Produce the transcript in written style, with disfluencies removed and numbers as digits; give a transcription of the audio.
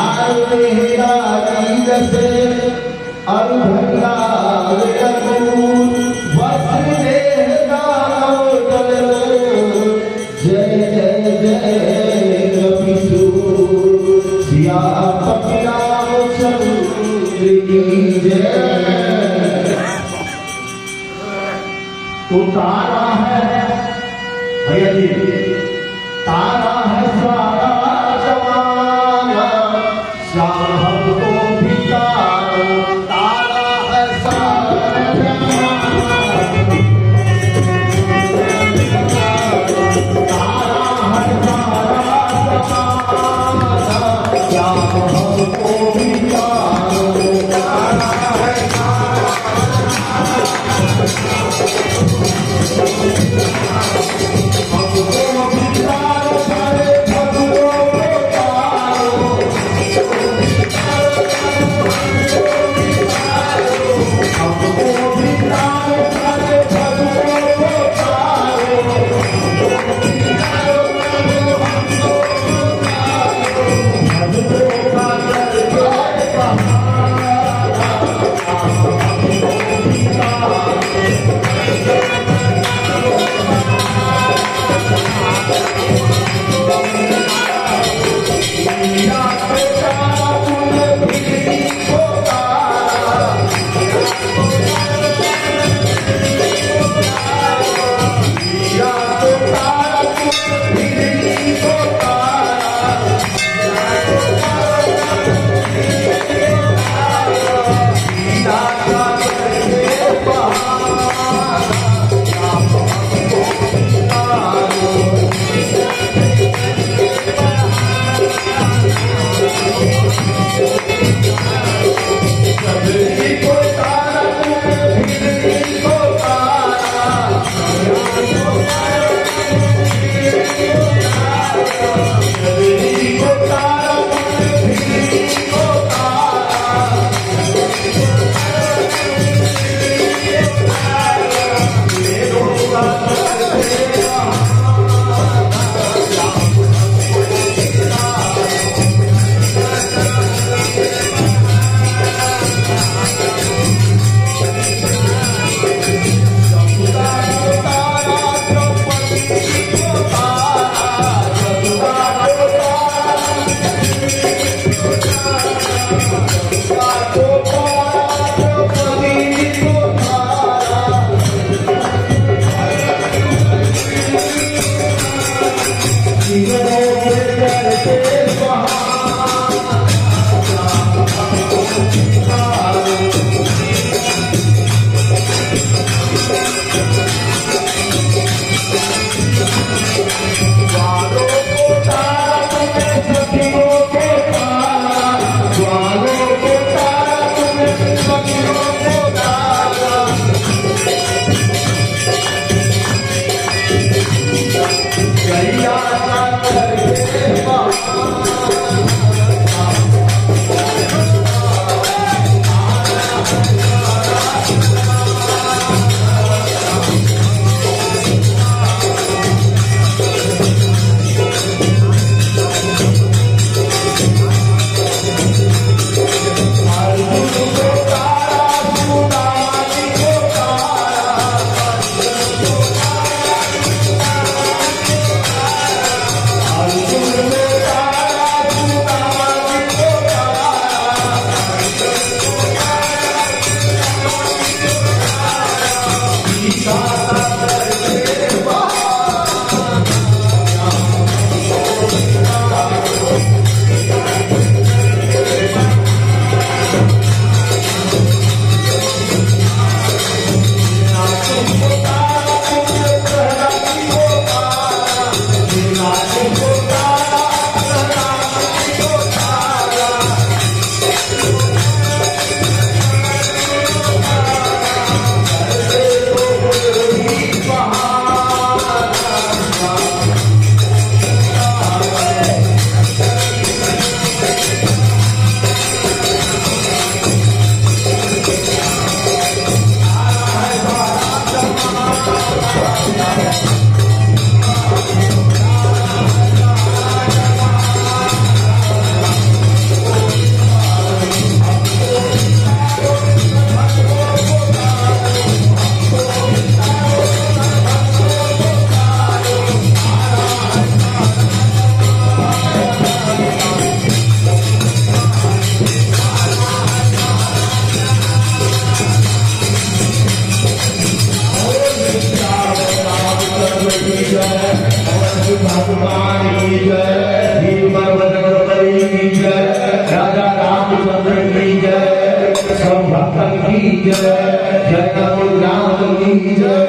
मेरा वीर से अरुभंगा विकूल वस्त्र देह दानव चलो जय जय जय कपिसूर सियापति रामचंद्र की जय। उतारा है भैया जी, तारा है सारा जमाना, श्याम हमको भी तारा है सारा जमाना, तारा है सारा जमाना, श्याम हमको भी तारा है भगवान की जय, वीर पर्वत की जय, राजा रामचंद्र की जय, सब भक्तन की जय, जय राम की जय।